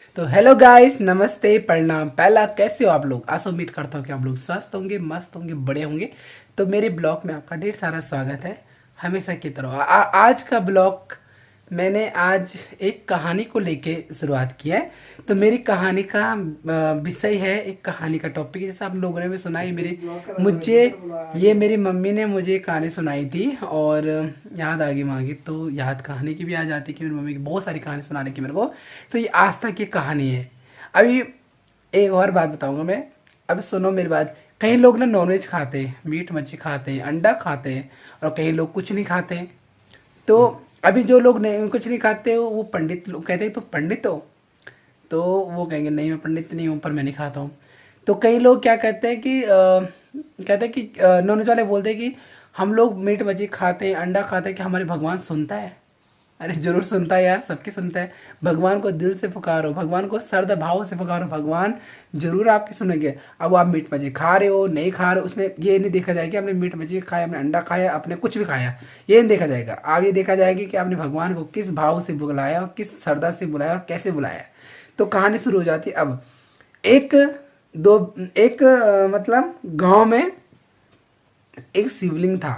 तो hello guys, नमस्ते, प्रणाम, पहला कैसे हो आप लोग। आशा उम्मीद करता हूँ कि आप लोग स्वस्थ होंगे, मस्त होंगे, बड़े होंगे। तो मेरे ब्लॉग में आपका ढेर सारा स्वागत है। हमेशा की तरह आज का ब्लॉग मैंने आज एक कहानी को लेके शुरुआत किया है। तो मेरी कहानी का विषय है, एक कहानी का टॉपिक है, जैसे आप लोगों ने भी सुना है। ये मेरी मम्मी ने मुझे कहानी सुनाई थी और याद आ गई वहाँ की, तो याद कहानी की भी आ जाती कि मेरी मम्मी की बहुत सारी कहानी सुनाने की मेरे को। तो ये आस्था की कहानी है। अभी एक और बात बताऊंगा मैं। अब सुनो मेरी बात। कई लोग ना नॉनवेज खाते हैं, मीट मच्छी खाते हैं, अंडा खाते हैं, और कई लोग कुछ नहीं खाते हैं। तो अभी जो लोग नहीं कुछ नहीं खाते हो, वो पंडित लोग कहते हैं तो पंडित हो। तो वो कहेंगे नहीं मैं पंडित नहीं हूँ, पर मैं नहीं खाता हूँ। तो कई लोग क्या कहते हैं कि कहते हैं कि नॉनवेज वाले बोलते हैं कि हम लोग मीट मच्छी खाते हैं, अंडा खाते हैं, कि हमारे भगवान सुनता है। अरे जरूर सुनता है यार, सबकी सुनता है। भगवान को दिल से पुकारो, भगवान को श्रद्धा भाव से पुकारो, भगवान जरूर आपकी सुनेंगे। अब आप मीट मछली खा रहे हो नहीं खा रहे हो, उसमें ये नहीं देखा जाएगा कि आपने मीट मछली खाया, आपने अंडा खाया, आपने कुछ भी खाया, ये नहीं देखा जाएगा। आप ये देखा जाएगा कि आपने भगवान को किस भाव से बुलाया और किस श्रद्धा से बुलाया और कैसे बुलाया। तो कहानी शुरू हो जाती है। अब एक दो एक मतलब गांव में एक शिवलिंग था।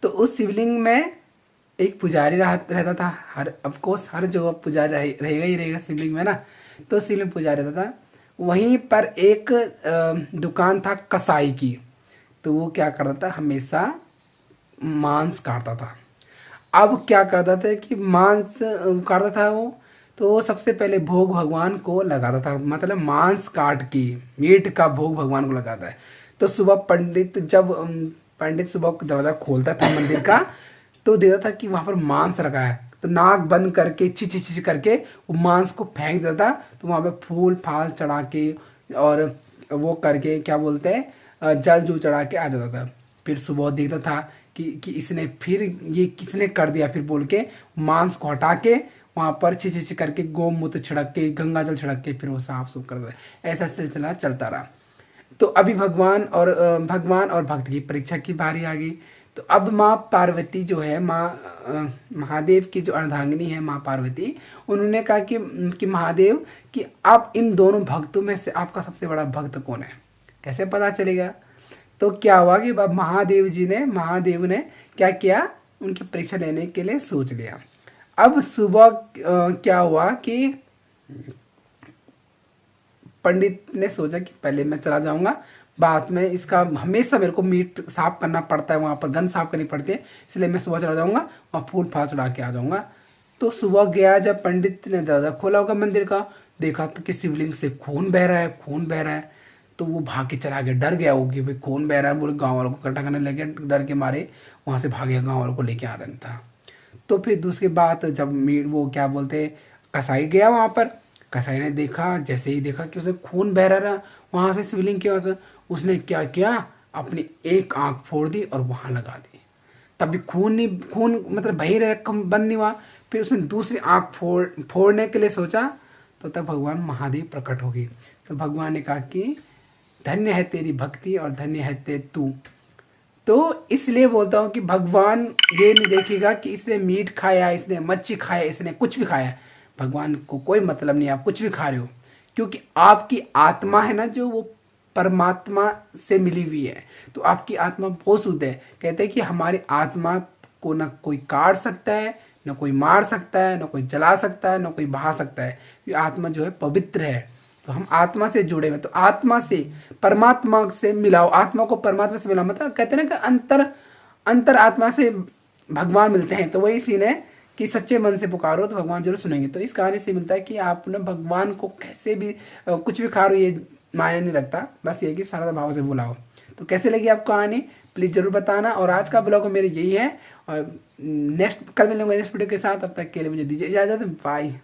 तो उस शिवलिंग में एक पुजारी रहता था। हर ऑफ कोर्स हर जगह पुजारी रहेगा ही रहेगा शिवलिंग में ना। तो शिवलिंग पुजारी रहता था। वहीं पर एक दुकान था कसाई की। तो वो क्या करता था, हमेशा मांस काटता था। अब क्या करता था कि मांस काटता था वो। तो वो सबसे पहले भोग भगवान को लगाता था, मतलब मांस काट के मीट का भोग भगवान को लगाता है। तो सुबह पंडित सुबह दरवाजा खोलता था मंदिर का, तो देखता था कि वहां पर मांस रखा है। तो नाक बंद करके ची ची ची करके वो मांस को फेंक देता था। तो वहां पे फूल फाल चढ़ा के और वो करके क्या बोलते हैं, जल जो चढ़ा के आ जाता था। फिर सुबह देखता था कि इसने फिर ये किसने कर दिया, फिर बोल के मांस को हटा के वहां पर छी करके गोमूत्र छिड़क के गंगा जल छिड़क के फिर वो साफ सुफ कर देता। ऐसा सिलसिला चलता रहा। तो अभी भगवान और भक्त की परीक्षा की बारी आ गई। तो अब माँ पार्वती जो है, महादेव की जो अर्धांगिनी है माँ पार्वती, उन्होंने कहा कि महादेव, कि आप इन दोनों भक्तों में से आपका सबसे बड़ा भक्त कौन है, कैसे पता चलेगा। तो क्या हुआ कि अब महादेव ने क्या किया, उनकी परीक्षा लेने के लिए सोच लिया। अब सुबह क्या हुआ कि पंडित ने सोचा कि पहले मैं चला जाऊंगा, बाद में इसका हमेशा मेरे को मीट साफ करना पड़ता है, वहां पर गंद साफ करनी पड़ती है, इसलिए मैं सुबह चला जाऊंगा, वहां फूल फाल चढ़ा के आ जाऊंगा। तो सुबह गया, जब पंडित ने दरवाजा खोला होगा मंदिर का, देखा तो कि शिवलिंग से खून बह रहा है, खून बह रहा है। तो वो भाग के चला गया, डर गया वो कि भाई खून बह रहा है, बोले गाँव वालों को इकट्ठा करने लगे, डर के मारे वहां से भाग गया, गाँव वालों को लेके आ रहा था। तो फिर दूसरी बात, जब मीट वो क्या बोलते हैं, कसाई गया वहां पर। कसाई ने देखा, जैसे ही देखा कि उसे खून बह रहा वहां से शिवलिंग की वजह से, उसने क्या किया, अपनी एक आंख फोड़ दी और वहां लगा दी। तभी खून मतलब बही रहे, कम बंद नहीं हुआ। फिर उसने दूसरी आंख फोड़ने के लिए सोचा, तो तब भगवान महादेव प्रकट हो गई। तो भगवान ने कहा कि धन्य है तेरी भक्ति और धन्य है तू। तो इसलिए बोलता हूँ कि भगवान ये नहीं देखेगा कि इसने मीट खाया, इसने मच्छी खाया, इसने कुछ भी खाया। भगवान को कोई मतलब नहीं आप कुछ भी खा रहे हो, क्योंकि आपकी आत्मा है ना जो, वो परमात्मा से मिली हुई है। तो आपकी आत्मा बहुत शुद्ध है। कहते हैं कि हमारी आत्मा को ना कोई काट सकता है, ना कोई मार सकता है, ना कोई जला सकता है, ना कोई बहा सकता है। ये आत्मा जो है पवित्र है। तो हम आत्मा से जुड़े हुए, तो आत्मा से परमात्मा से मिलाओ, आत्मा को परमात्मा से मिलाओ। मतलब कहते हैं ना कि अंतर अंतर आत्मा से भगवान मिलते हैं। तो वही सीन है कि सच्चे मन से पुकारो तो भगवान जरूर सुनेंगे। तो इस कहानी से मिलता है कि आप ना भगवान को कैसे भी कुछ भी खा रहे हो, ये मायने नहीं रखता, बस ये कि सारा भाव से बुलाओ। तो कैसे लगी आपको कहानी, प्लीज जरूर बताना। और आज का ब्लॉग मेरे यही है, और नेक्स्ट कल मिलेंगे नेक्स्ट वीडियो के साथ। तब तक के लिए मुझे दीजिए इजाजत, बाय।